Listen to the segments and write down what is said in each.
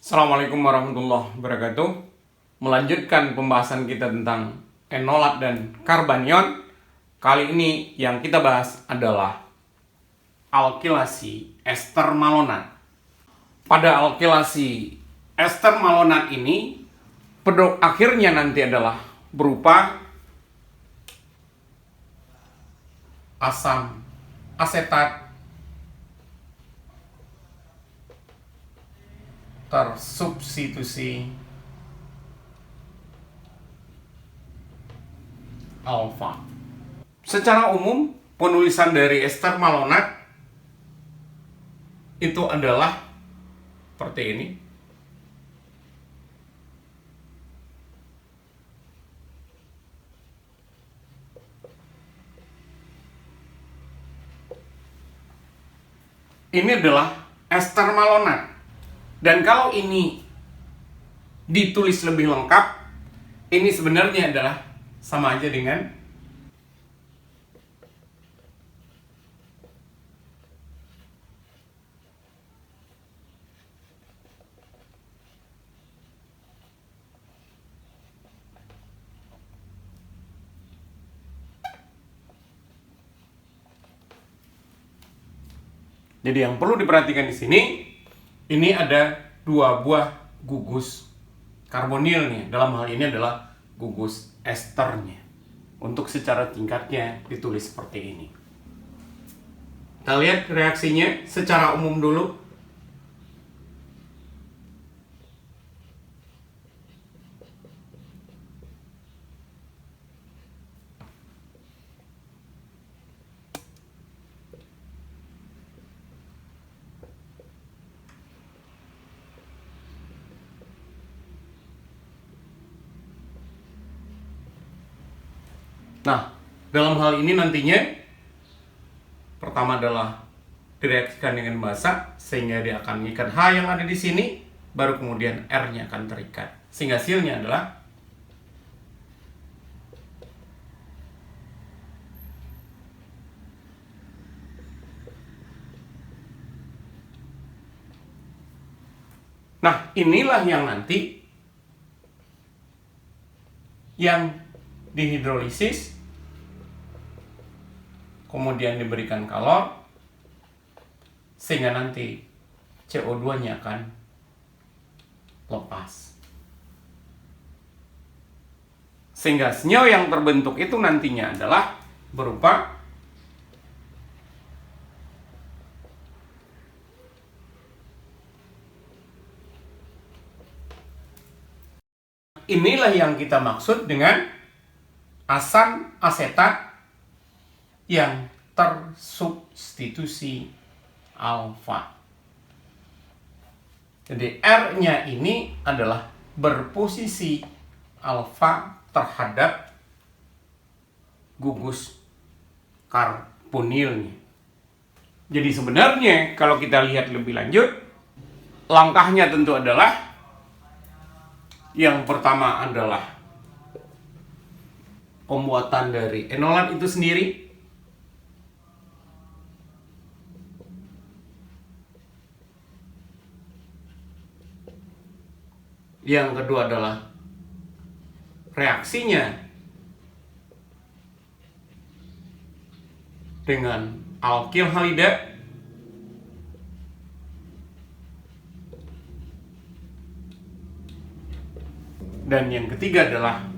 Assalamualaikum warahmatullahi wabarakatuh. Melanjutkan pembahasan kita tentang enolat dan karbanion. Kali ini yang kita bahas adalah alkilasi ester malonat. Pada alkilasi ester malonat ini, produk akhirnya nanti adalah berupa asam asetat tersubstitusi alfa. Secara umum, penulisan dari ester malonat itu adalah seperti ini. Ini adalah ester malonat. Dan kalau ini ditulis lebih lengkap, ini sebenarnya adalah sama aja dengan jadi yang perlu diperhatikan di sini, ini ada dua buah gugus karbonilnya. Dalam hal ini adalah gugus esternya. Untuk secara tingkatnya ditulis seperti ini. Kita lihat reaksinya secara umum dulu. Nah, dalam hal ini nantinya pertama adalah direaksikan dengan basa sehingga dia akan mengikat H yang ada di sini, baru kemudian R-nya akan terikat. Sehingga hasilnya adalah nah, inilah yang nanti yang dihidrolisis, kemudian diberikan kalor, sehingga nanti CO2-nya akan lepas. Sehingga senyawa yang terbentuk itu nantinya adalah berupa inilah yang kita maksud dengan asam asetat yang tersubstitusi alfa. Jadi R-nya ini adalah berposisi alfa terhadap gugus karbonilnya. Jadi sebenarnya kalau kita lihat lebih lanjut, langkahnya tentu adalah yang pertama adalah pembuatan dari enolat itu sendiri. Yang kedua adalah reaksinya dengan alkil halida. Dan yang ketiga adalah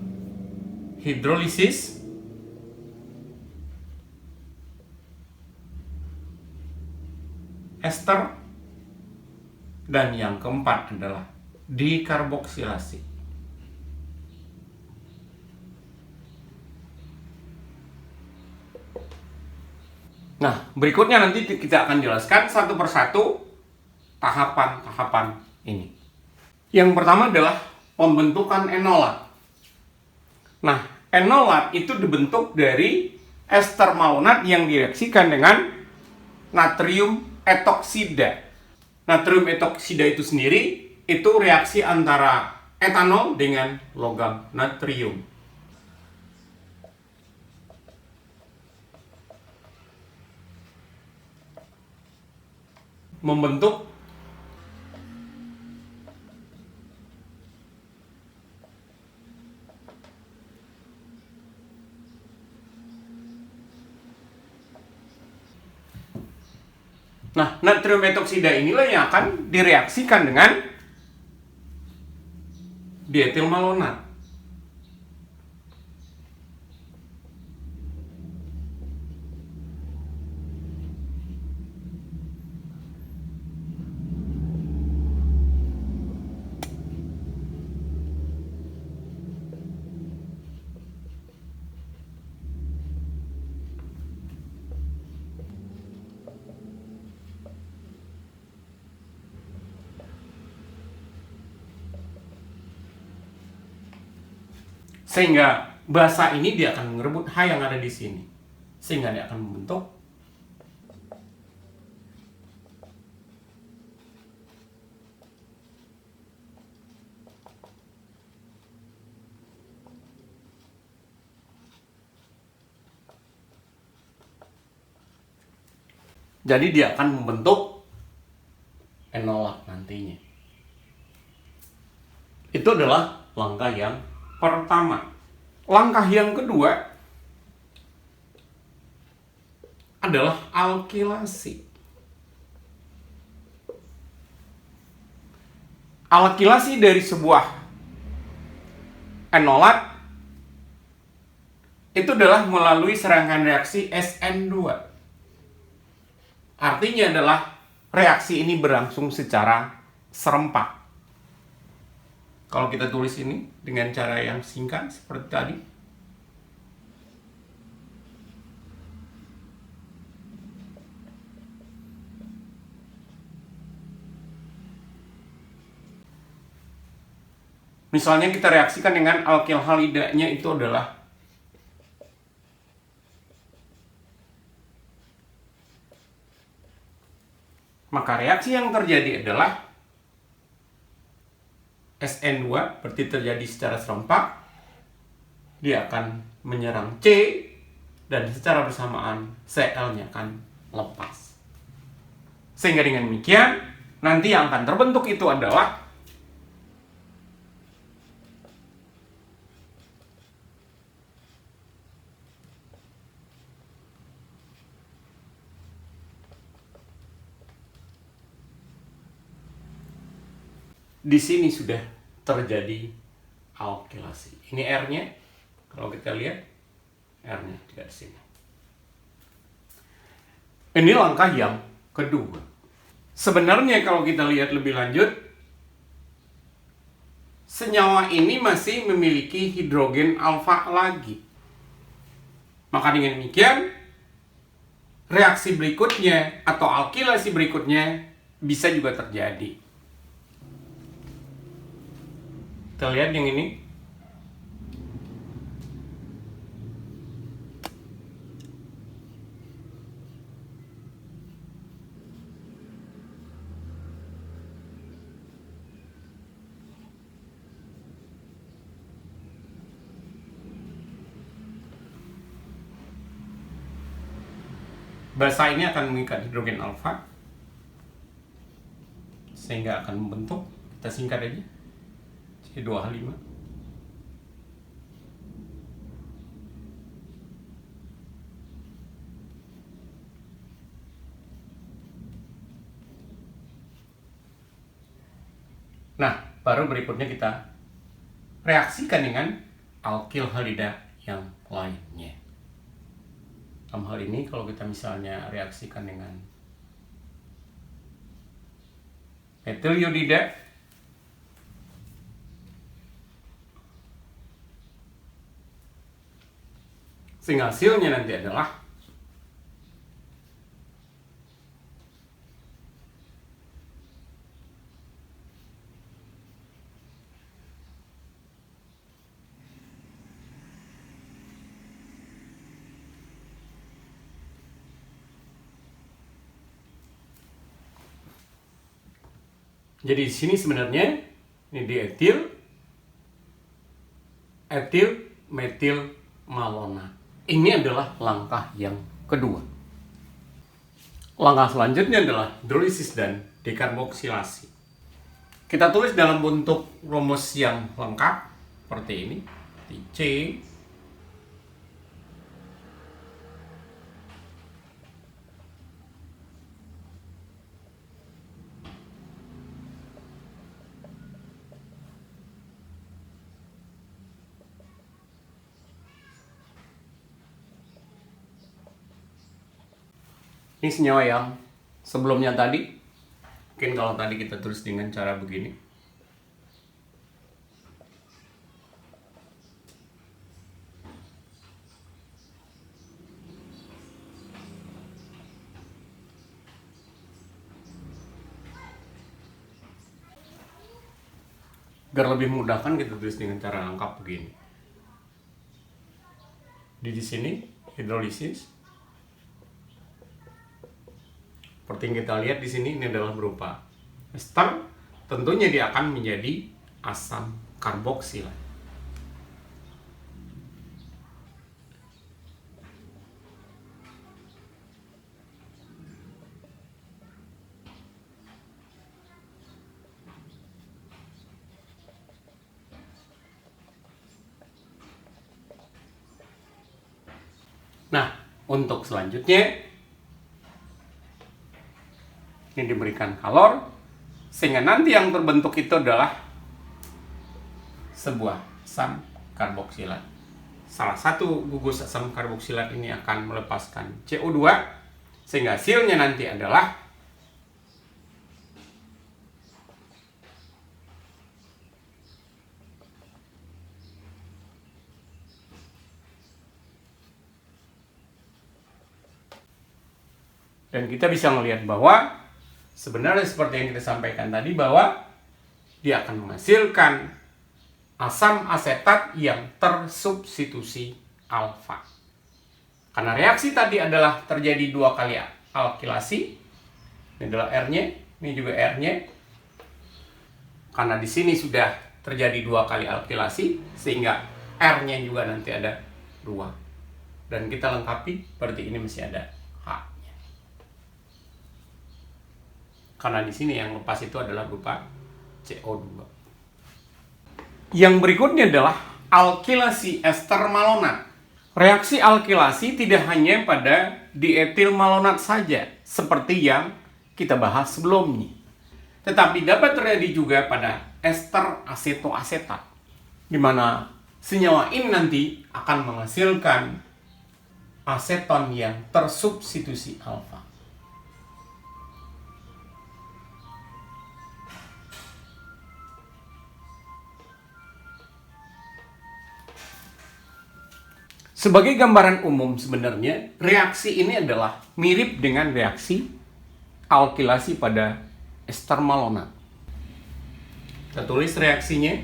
hidrolisis ester. Dan yang keempat adalah dikarboksilasi. Nah, berikutnya nanti kita akan jelaskan satu persatu tahapan-tahapan ini. Yang pertama adalah pembentukan enolat. Nah, enolat itu dibentuk dari ester malonat yang direaksikan dengan natrium etoksida. Natrium etoksida itu sendiri itu reaksi antara etanol dengan logam natrium. Membentuk Nah, natrium metoksida inilah yang akan direaksikan dengan dietil malonat. Sehingga basa ini dia akan merebut H yang ada di sini. Sehingga dia akan membentuk jadi dia akan membentuk enolat nantinya. Itu adalah langkah yang pertama. Langkah yang kedua adalah alkilasi. Alkilasi dari sebuah enolat itu adalah melalui serangkaian reaksi SN2. Artinya adalah reaksi ini berlangsung secara serempak. Kalau kita tulis ini dengan cara yang singkat seperti tadi, misalnya kita reaksikan dengan alkil halidanya itu adalah maka reaksi yang terjadi adalah SN2 berarti terjadi secara serempak, dia akan menyerang C dan secara bersamaan Cl-nya akan lepas. Sehingga dengan demikian nanti yang akan terbentuk itu adalah di sini sudah terjadi alkilasi. Ini R-nya, kalau kita lihat R-nya tidak di sini. Ini langkah yang kedua. Sebenarnya kalau kita lihat lebih lanjut, senyawa ini masih memiliki hidrogen alfa lagi. Maka dengan demikian, reaksi berikutnya atau alkilasi berikutnya bisa juga terjadi. Kita lihat yang ini. Basa ini akan mengikat hidrogen alfa sehingga akan membentuk, kita singkat aja, C2H5. Nah, baru berikutnya kita reaksikan dengan alkil halida yang lainnya. Dalam hal ini kalau kita misalnya reaksikan dengan metil iodida, sehingga hasilnya nanti adalah jadi di sini sebenarnya ini dietil, etil, metil malonat. Ini adalah langkah yang kedua. Langkah selanjutnya adalah hidrolisis dan dekarboksilasi. Kita tulis dalam bentuk rumus yang lengkap seperti ini. C Ini senyawa yang sebelumnya tadi. Mungkin kalau tadi kita tulis dengan cara begini. Biar lebih mudah kan kita tulis dengan cara lengkap begini. Di sini hidrolisis. Seperti yang kita lihat di sini, ini adalah berupa ester. Tentunya dia akan menjadi asam karboksilat. Nah, untuk selanjutnya ini diberikan kalor sehingga nanti yang terbentuk itu adalah sebuah asam karboksilat. Salah satu gugus asam karboksilat ini akan melepaskan CO2 sehingga hasilnya nanti adalah dan kita bisa melihat bahwa sebenarnya seperti yang kita sampaikan tadi bahwa dia akan menghasilkan asam asetat yang tersubstitusi alfa. Karena reaksi tadi adalah terjadi 2 kali alkilasi. Ini adalah R-nya, ini juga R-nya. Karena di sini sudah terjadi 2 kali alkilasi sehingga R-nya juga nanti ada 2. Dan kita lengkapi berarti ini masih ada H-nya. Karena di sini yang lepas itu adalah berupa CO2. Yang berikutnya adalah alkilasi ester malonat. Reaksi alkilasi tidak hanya pada dietil malonat saja, seperti yang kita bahas sebelumnya. Tetapi dapat terjadi juga pada ester asetoasetat, di mana senyawa ini nanti akan menghasilkan aseton yang tersubstitusi alfa. Sebagai gambaran umum sebenarnya, reaksi ini adalah mirip dengan reaksi alkilasi pada ester malonat. Kita tulis reaksinya.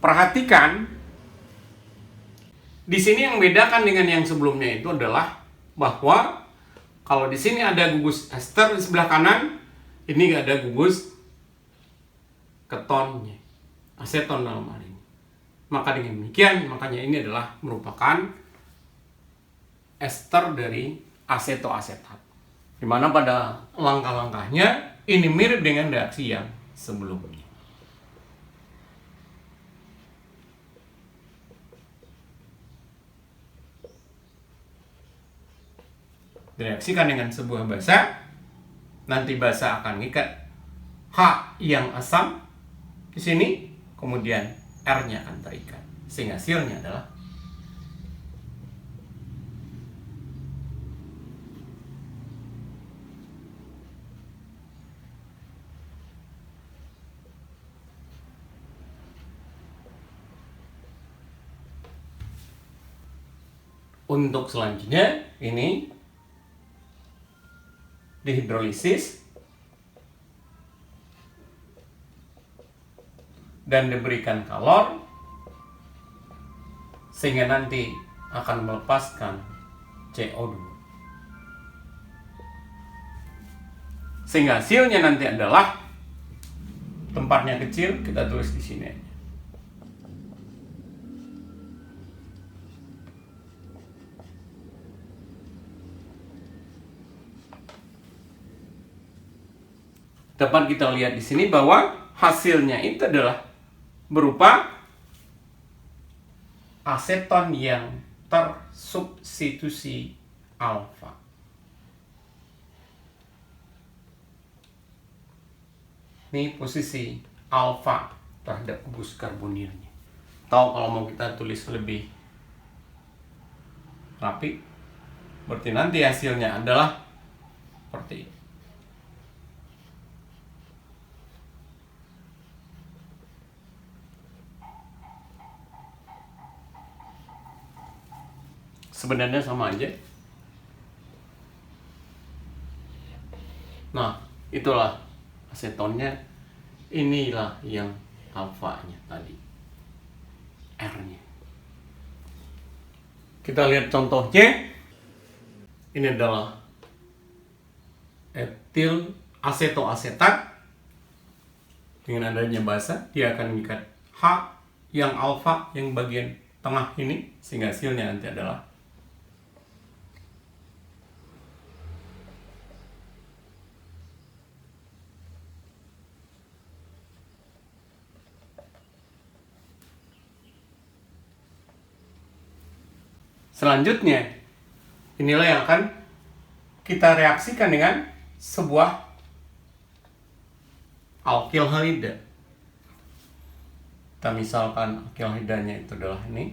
Perhatikan, di sini yang membedakan dengan yang sebelumnya itu adalah bahwa kalau di sini ada gugus ester di sebelah kanan, ini nggak ada gugus ketonnya, aseton dalam hal ini. Maka dengan demikian, makanya ini adalah merupakan ester dari asetoasetat. Di mana pada langkah-langkahnya ini mirip dengan reaksi yang sebelumnya. Direaksikan dengan sebuah basa, nanti basa akan mengikat H yang asam di sini, kemudian R-nya akan terikat, sehingga hasilnya adalah untuk selanjutnya ini dihidrolisis dan diberikan kalor sehingga nanti akan melepaskan CO2 sehingga hasilnya nanti adalah, tempatnya kecil kita tulis di sini aja. Dapat kita lihat di sini bahwa hasilnya itu adalah berupa aseton yang tersubstitusi alfa. Ini posisi alfa terhadap gugus karbonilnya. Atau kalau mau kita tulis lebih rapi, berarti nanti hasilnya adalah seperti ini. Sebenarnya sama aja. Nah, itulah asetonnya. Inilah yang alfanya tadi, R-nya. Kita lihat contohnya. Ini adalah etil asetoasetat. Dengan adanya basa, dia akan mengikat H yang alfa yang bagian tengah ini, sehingga hasilnya nanti adalah selanjutnya. Inilah yang akan kita reaksikan dengan sebuah alkilhalida. Kita misalkan alkilhalidanya itu adalah ini.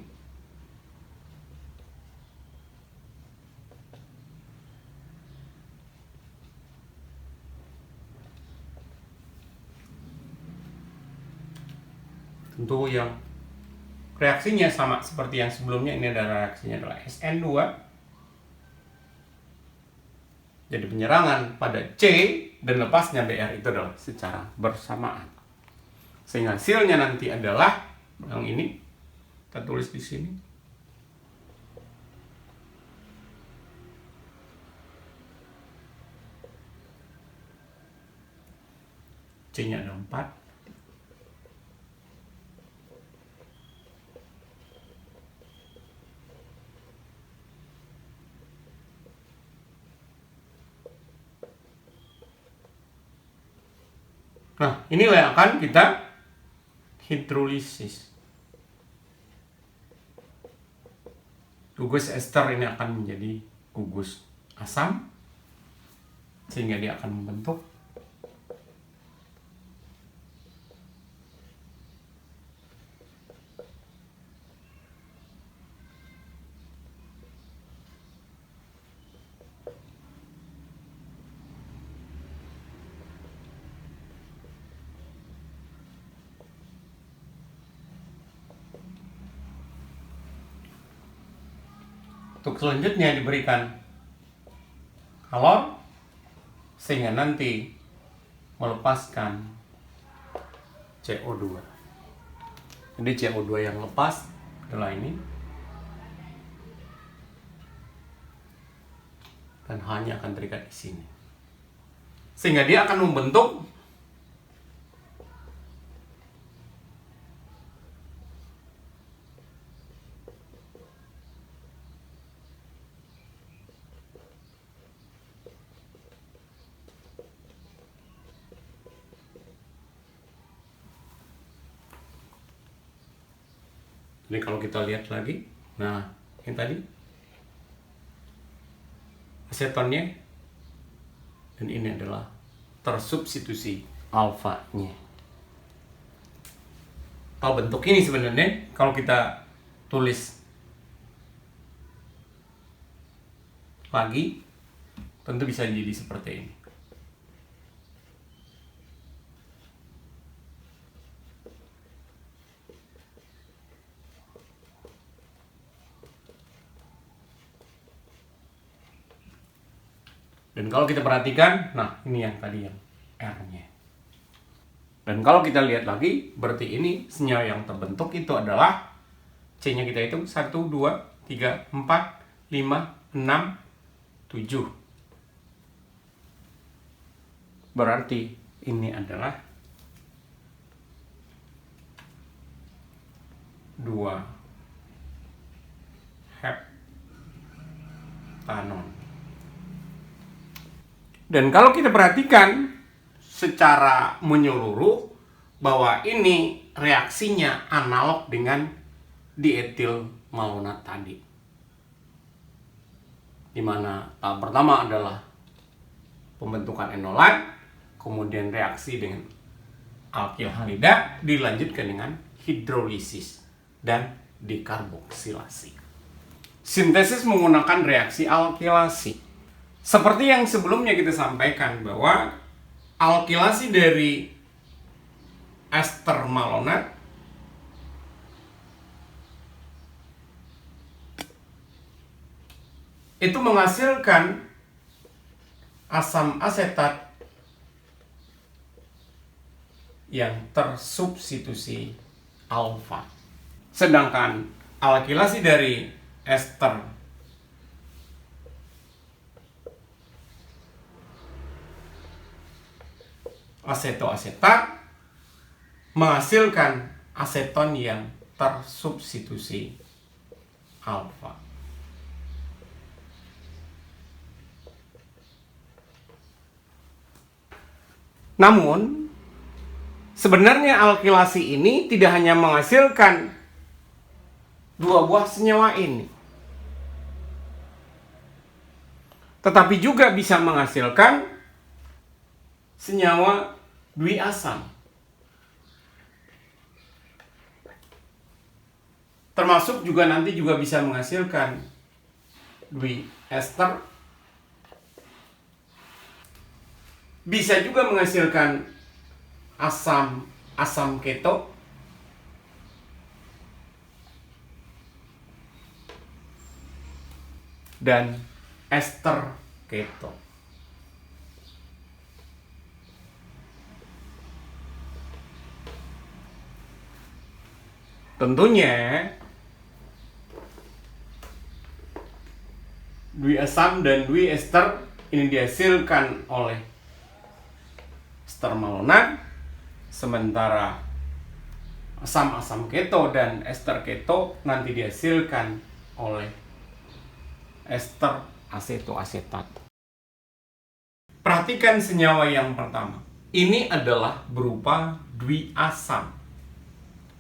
Tentu yang reaksinya sama seperti yang sebelumnya. Ini adalah reaksinya adalah SN2. Jadi penyerangan pada C dan lepasnya Br itu adalah secara bersamaan. Sehingga hasilnya nanti adalah yang ini. Kita tulis di sini. C-nya ada 4. Nah, inilah yang akan kita hidrolisis. Gugus ester ini akan menjadi gugus asam, sehingga dia akan membentuk untuk selanjutnya diberikan kalor, sehingga nanti melepaskan CO2. Jadi CO2 yang lepas adalah ini, dan hanya akan terikat di sini, sehingga dia akan membentuk ini. Kalau kita lihat lagi, nah yang tadi asetonnya, dan ini adalah tersubstitusi alfanya. Kalau bentuk ini sebenarnya kalau kita tulis lagi, tentu bisa jadi seperti ini. Dan kalau kita perhatikan, nah ini yang tadi yang R-nya. Dan kalau kita lihat lagi, berarti ini senyawa yang terbentuk itu adalah C-nya kita hitung 1, 2, 3, 4, 5, 6, 7. Berarti ini adalah 2 heptanon. Dan kalau kita perhatikan secara menyeluruh, bahwa ini reaksinya analog dengan dietil malonat tadi. Dimana tahap pertama adalah pembentukan enolat, kemudian reaksi dengan alkil halida dilanjutkan dengan hidrolisis dan dekarboksilasi. Sintesis menggunakan reaksi alkilasi. Seperti yang sebelumnya kita sampaikan bahwa alkilasi dari ester malonat itu menghasilkan asam asetat yang tersubstitusi alfa. Sedangkan alkilasi dari ester asetoasetat menghasilkan aseton yang tersubstitusi alfa. Namun, sebenarnya alkilasi ini tidak hanya menghasilkan dua buah senyawa ini, tetapi juga bisa menghasilkan senyawa dwiasam. Termasuk juga nanti juga bisa menghasilkan dwiester. Bisa juga menghasilkan asam keto. Dan ester keto. Tentunya dwiasam dan dwiester ini dihasilkan oleh ester malonat, sementara asam keto dan ester keto nanti dihasilkan oleh ester asetoasetat. Perhatikan senyawa yang pertama. Ini adalah berupa dwiasam.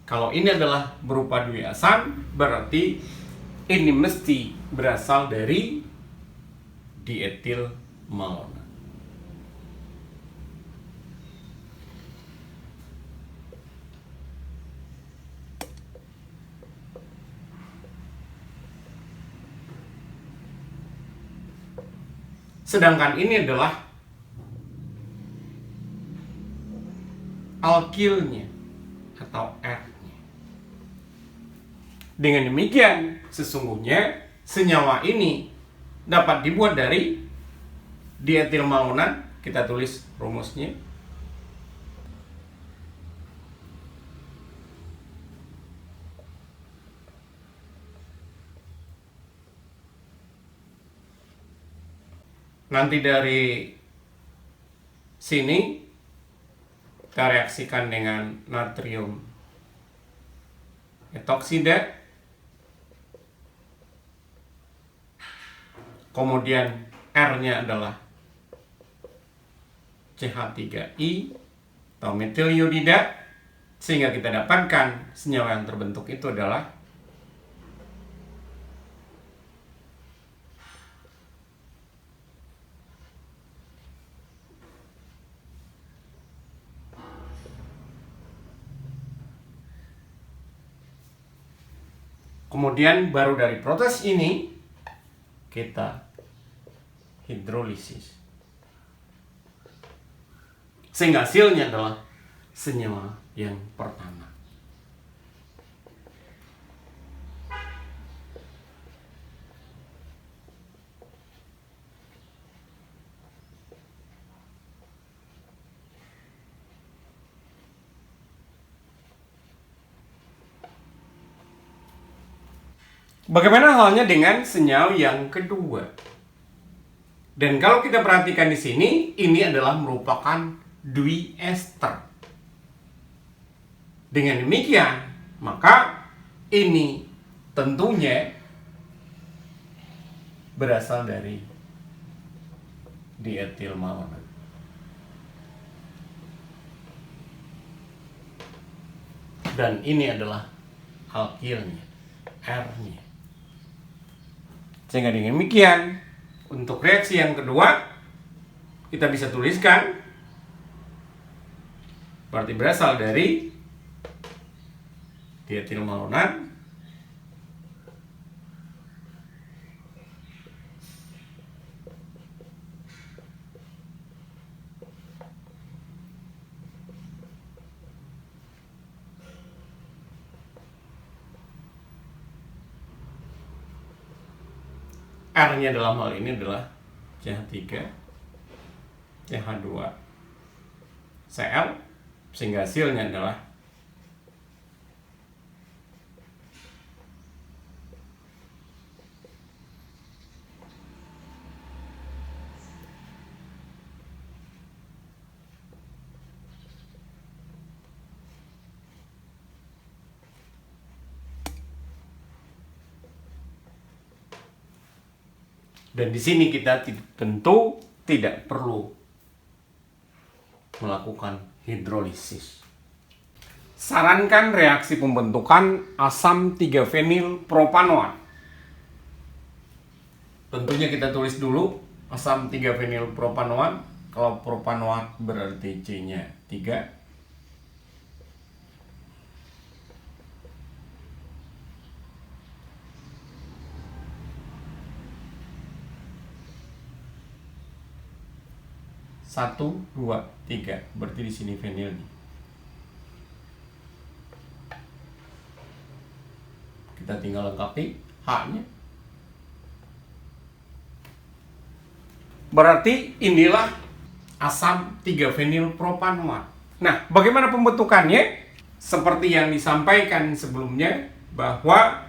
Kalau ini adalah berupa dwiasam, berarti ini mesti berasal dari dietil malonat. Sedangkan ini adalah alkilnya atau R-nya. Dengan demikian, sesungguhnya senyawa ini dapat dibuat dari dietil malonat. Kita tulis rumusnya. Nanti dari sini kita reaksikan dengan natrium etoksida, kemudian R-nya adalah CH3I atau metil iodida, sehingga kita dapatkan senyawa yang terbentuk itu adalah kemudian baru dari proses ini kita hidrolisis. Sehingga hasilnya adalah senyawa yang pertama. Bagaimana halnya dengan senyawa yang kedua? Dan kalau kita perhatikan di sini, ini adalah merupakan dwiester. Dengan demikian, maka ini tentunya berasal dari dietil malonat. Dan ini adalah alkilnya, R-nya. Sehingga dengan demikian, untuk reaksi yang kedua, kita bisa tuliskan berarti berasal dari dietilmalonat R-nya dalam hal ini adalah CH3, CH2, Cl, sehingga hasilnya adalah dan di sini kita tentu tidak perlu melakukan hidrolisis. Sarankan reaksi pembentukan asam 3-fenil propanoat. Tentunya kita tulis dulu asam 3-fenil propanoat. Kalau propanoat berarti C-nya 3. Satu, dua, tiga. Berarti di sini fenilnya. Kita tinggal lengkapi H-nya. Berarti inilah asam 3-fenil propanoat. Nah, bagaimana pembentukannya? Seperti yang disampaikan sebelumnya, bahwa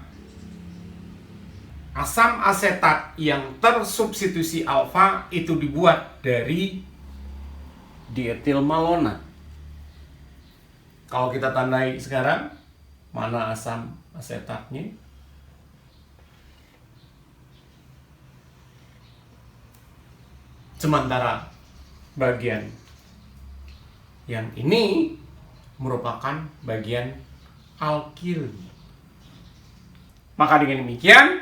asam asetat yang tersubstitusi alfa itu dibuat dari dietilmalonat. Kalau kita tandai sekarang, mana asam asetatnya? Sementara bagian yang ini merupakan bagian alkil. Maka dengan demikian,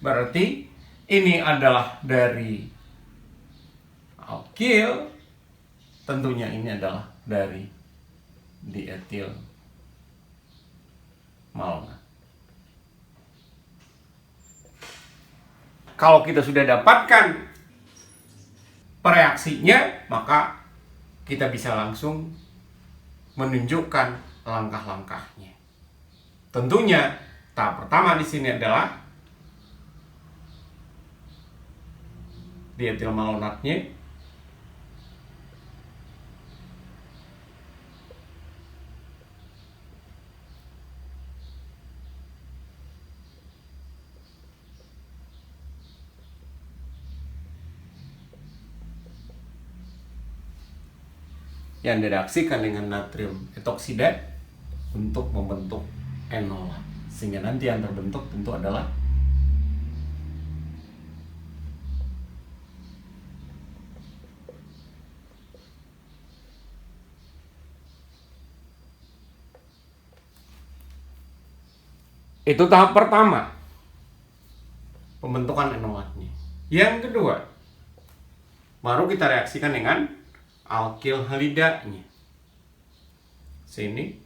berarti ini adalah dari alkil. Tentunya ini adalah dari dietilmalonat. Kalau kita sudah dapatkan reaksinya, maka kita bisa langsung menunjukkan langkah-langkahnya. Tentunya tahap pertama di sini adalah dietilmalonatnya yang direaksikan dengan natrium etoksida untuk membentuk enolat, sehingga nanti yang terbentuk tentu adalah itu tahap pertama, pembentukan enolatnya. Yang kedua, baru kita reaksikan dengan alkil halidanya. Sini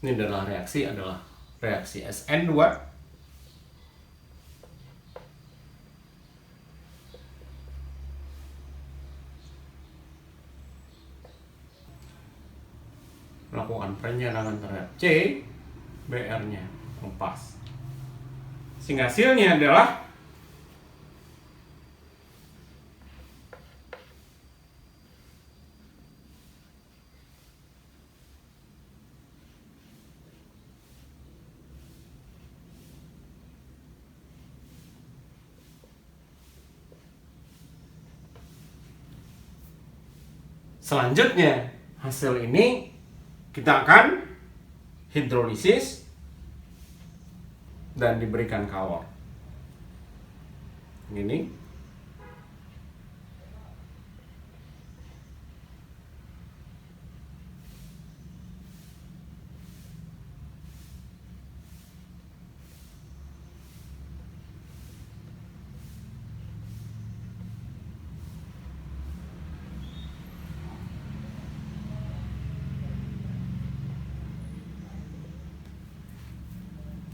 ini adalah reaksi SN2 melakukan penyerangan terhadap C, Br-nya lepas, sehingga hasilnya adalah selanjutnya hasil ini kita akan hidrolisis dan diberikan kalor. Ini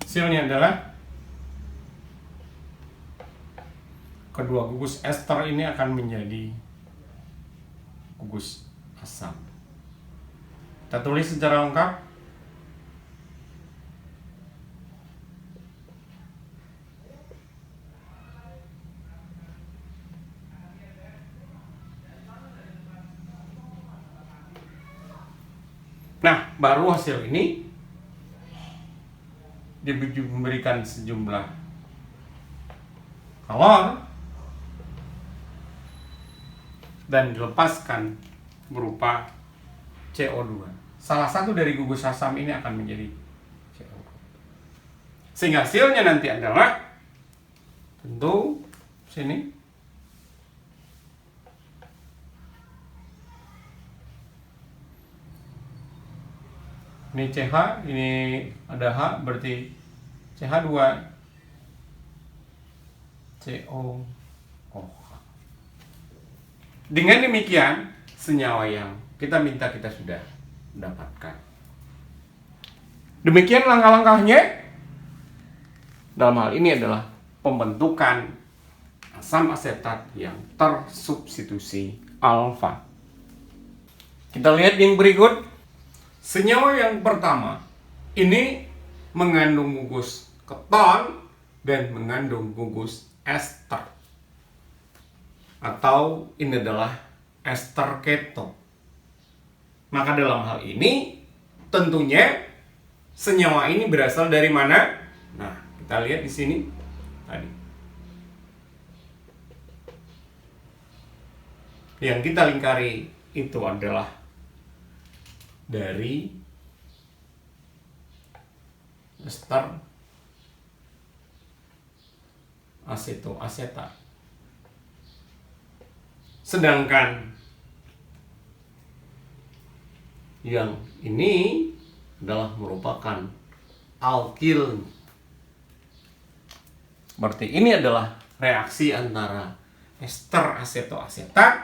Hasilnya adalah kedua gugus ester ini akan menjadi gugus asam. Kita tulis secara lengkap. Nah, baru hasil ini diberikan sejumlah kalor dan dilepaskan berupa CO2. Salah satu dari gugus asam ini akan menjadi CO2. Sehingga hasilnya nanti adalah tentu sini ini CH, ini ada H, berarti CH2 COOH. Dengan demikian, senyawa yang kita minta kita sudah dapatkan. Demikian langkah-langkahnya. Dalam hal ini adalah pembentukan asam asetat yang tersubstitusi alfa. Kita lihat yang berikut. Senyawa yang pertama ini mengandung gugus keton dan mengandung gugus ester, atau ini adalah ester keto. Maka dalam hal ini tentunya senyawa ini berasal dari mana? Nah, kita lihat di sini tadi. Yang kita lingkari itu adalah dari ester asetoasetat. Sedangkan yang ini adalah merupakan alkil. Berarti ini adalah reaksi antara ester asetoasetat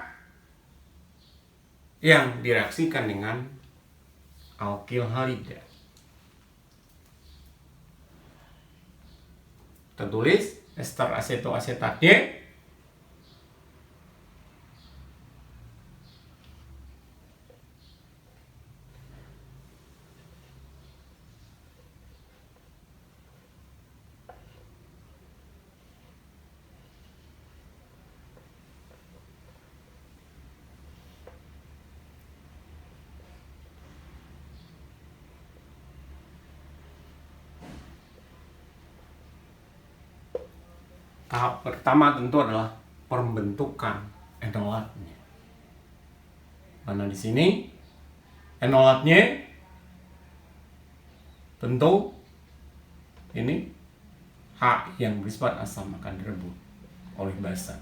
yang direaksikan dengan alkil halida. Kita tulis ester asetoasetatnya tahap pertama tentu adalah pembentukan enolatnya. Mana di sini enolatnya? Tentu ini H yang bersifat asam akan direbut oleh basa.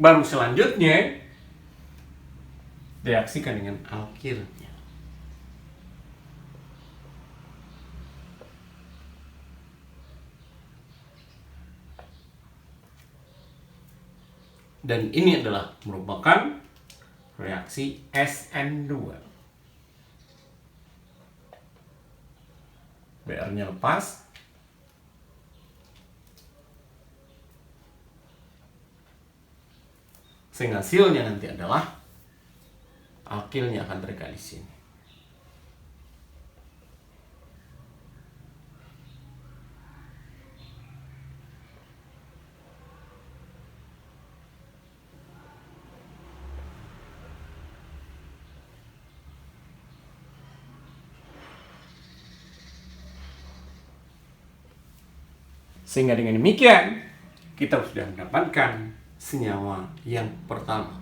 Baru selanjutnya reaksikan dengan alkilnya. Dan ini adalah merupakan reaksi SN2. Br-nya lepas. Sehingga hasilnya nanti adalah alkilnya akan terikat di sini. Sehingga dengan demikian kita sudah mendapatkan senyawa yang pertama.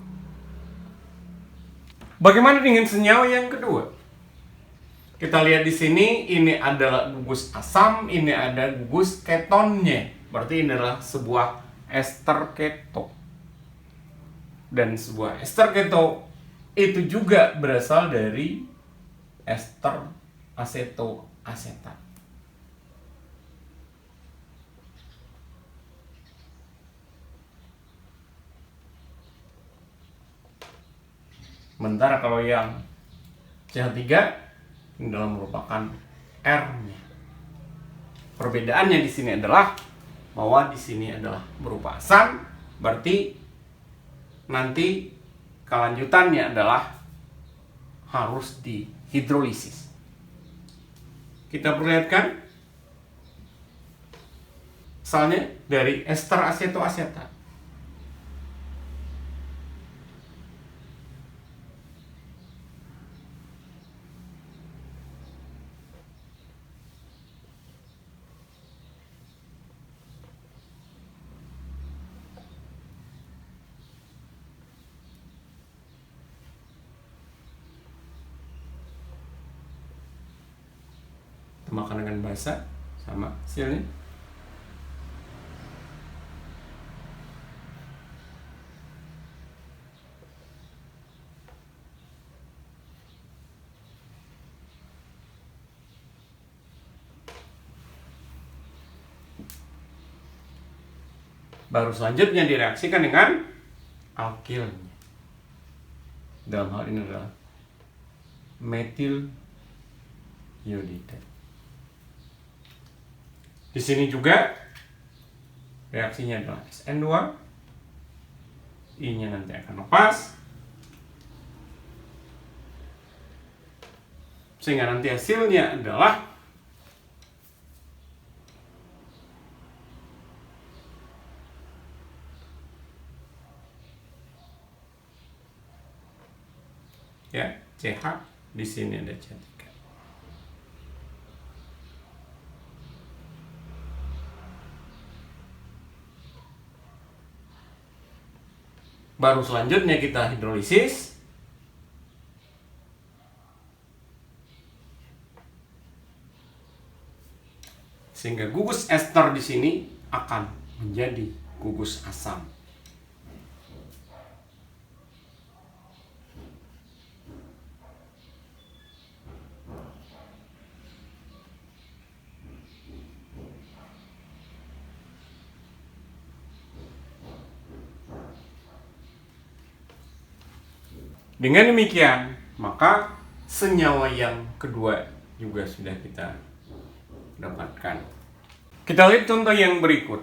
Bagaimana dengan senyawa yang kedua? Kita lihat di sini, ini adalah gugus asam, ini ada gugus ketonnya. Berarti ini adalah sebuah ester keto. Dan sebuah ester keto itu juga berasal dari ester asetoasetat. Sementara kalau yang CH3 ini adalah merupakan R-nya. Perbedaannya di sini adalah bahwa di sini adalah berupa asam, berarti nanti kelanjutannya adalah harus dihidrolisis. Kita perlihatkan misalnya dari ester asetoasetat. Kita makan dengan basah sama hasilnya. Baru selanjutnya direaksikan dengan alkilnya. Dalam hal ini adalah metil iodida. Di sini juga reaksinya adalah SN2. I-nya nanti akan lepas. Sehingga nanti hasilnya adalah ya, CH, di sini ada CH3. Baru selanjutnya kita hidrolisis. Sehingga gugus ester di sini akan menjadi gugus asam. Dengan demikian, maka senyawa yang kedua juga sudah kita dapatkan. Kita lihat contoh yang berikut.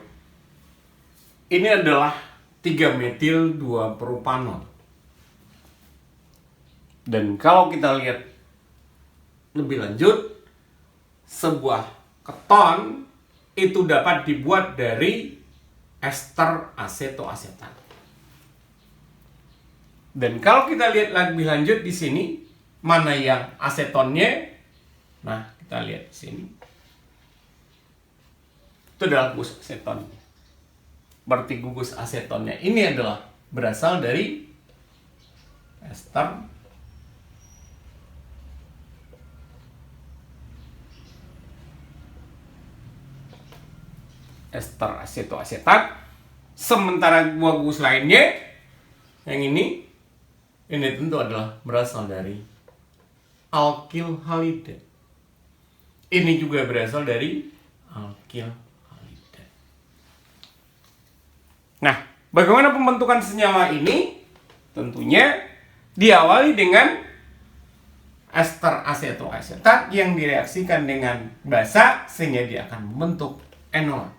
Ini adalah 3-metil-2-propanol. Dan kalau kita lihat lebih lanjut, sebuah keton itu dapat dibuat dari ester asetoasetat. Dan kalau kita lihat lebih lanjut di sini, mana yang asetonnya? Nah, kita lihat di sini. Itu adalah gugus asetonnya. Berarti gugus asetonnya ini adalah berasal dari ester asetoasetat. Sementara dua gugus lainnya, yang ini tentu adalah berasal dari alkil halida. Ini juga berasal dari alkil halida. Nah, bagaimana pembentukan senyawa ini? Tentunya diawali dengan ester asetoasetat yang direaksikan dengan basa sehingga dia akan membentuk enol.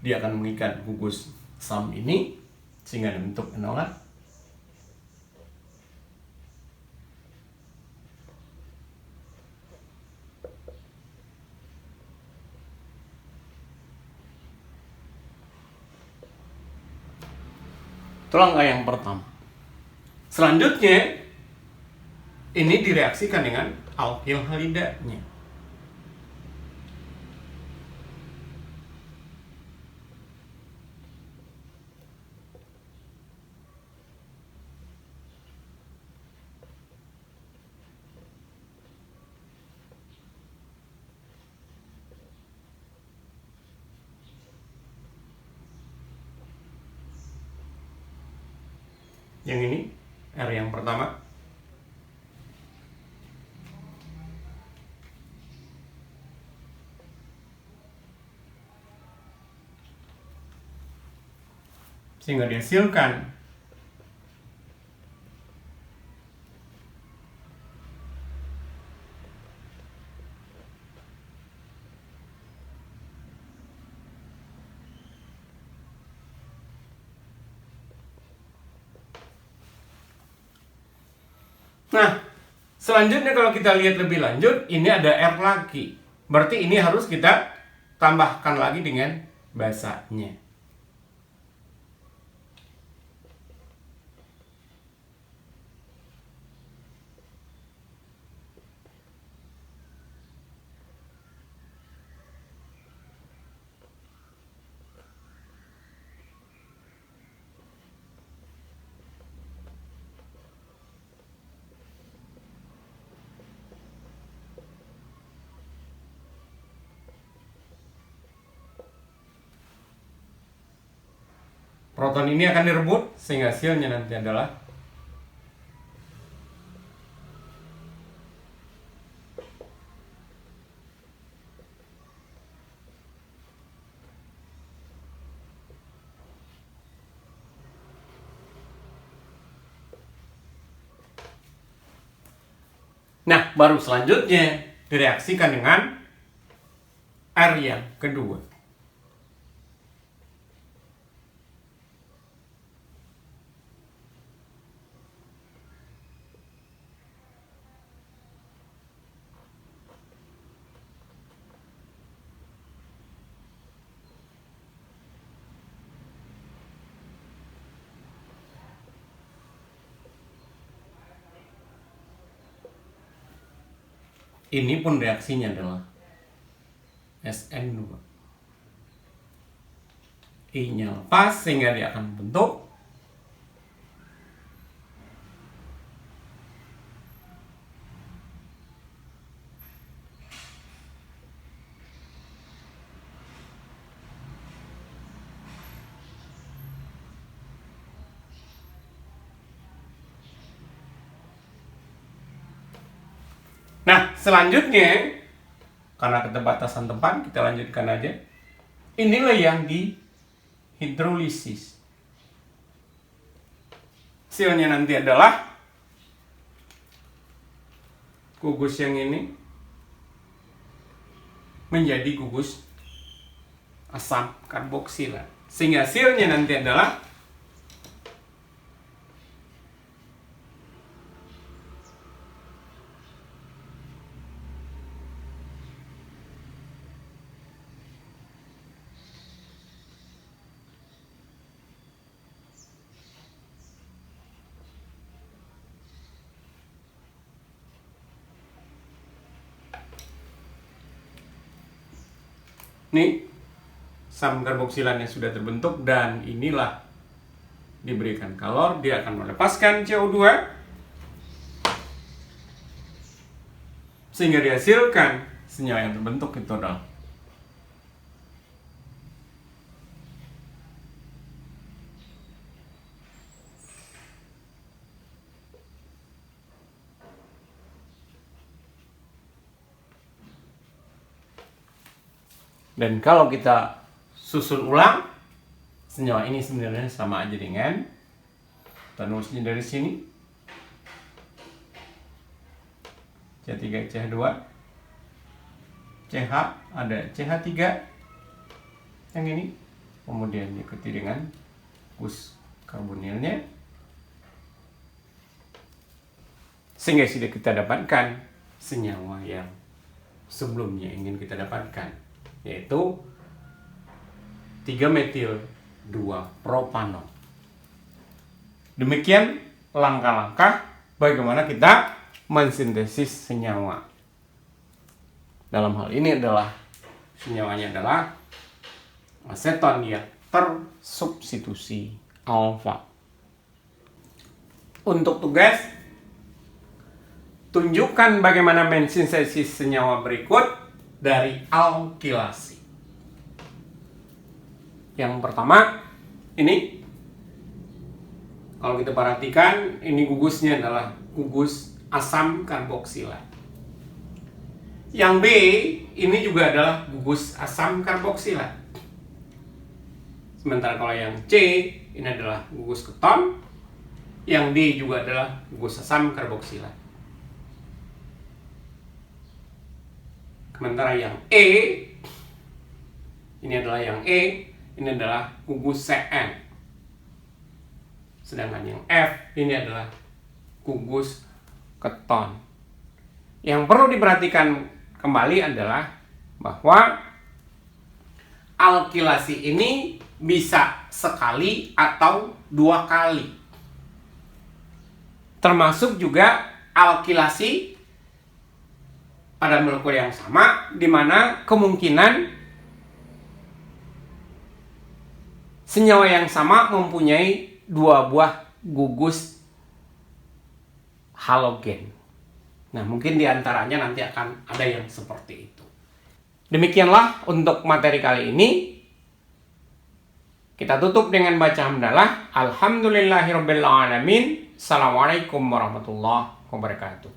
Dia akan mengikat gugus asam ini sehingga membentuk enolat. Itu langkah yang pertama. Selanjutnya ini direaksikan dengan alkil halidanya. Yang ini R yang pertama. Sehingga dihasilkan Nah, selanjutnya kalau kita lihat lebih lanjut, ini ada R lagi. Berarti ini harus kita tambahkan lagi dengan basanya. Proton ini akan direbut sehingga hasilnya nanti adalah Nah, baru selanjutnya direaksikan dengan R yang kedua. Ini pun reaksinya adalah SN2. I-nya lepas sehingga dia akan membentuk Nah, selanjutnya karena keterbatasan tempat, kita lanjutkan aja. Inilah yang dihidrolisis. Hasilnya nanti adalah gugus yang ini menjadi gugus asam karboksilat. Sehingga hasilnya nanti adalah nih, asam karboksilatnya sudah terbentuk dan inilah diberikan kalor, dia akan melepaskan CO2 sehingga dihasilkan senyawa yang terbentuk itu adalah dan kalau kita susun ulang, senyawa ini sebenarnya sama aja dengan, kita nulisnya dari sini, CH3CH2, CH, ada CH3 yang ini, kemudian diikuti dengan gugus karbonilnya, sehingga sudah kita dapatkan senyawa yang sebelumnya ingin kita dapatkan, yaitu 3-metil-2-propanol. Demikian langkah-langkah bagaimana kita mensintesis senyawa. Dalam hal ini adalah senyawanya adalah aseton yang tersubstitusi alfa. Untuk tugas, tunjukkan bagaimana mensintesis senyawa berikut dari alkilasi. Yang pertama, ini Kalau kita perhatikan, ini gugusnya adalah gugus asam karboksila. Yang B, ini juga adalah gugus asam karboksila. Sementara kalau yang C, ini adalah gugus keton. Yang D juga adalah gugus asam karboksila. Sementara yang E, ini adalah yang E, ini adalah gugus CN. Sedangkan yang F, ini adalah gugus keton. Yang perlu diperhatikan kembali adalah bahwa alkilasi ini bisa sekali atau 2 kali. Termasuk juga alkilasi pada molekul yang sama, di mana kemungkinan senyawa yang sama mempunyai 2 buah gugus halogen. Nah, mungkin diantaranya nanti akan ada yang seperti itu. Demikianlah untuk materi kali ini. Kita tutup dengan baca hamdalah. Alhamdulillahirabbil alamin. Assalamualaikum warahmatullahi wabarakatuh.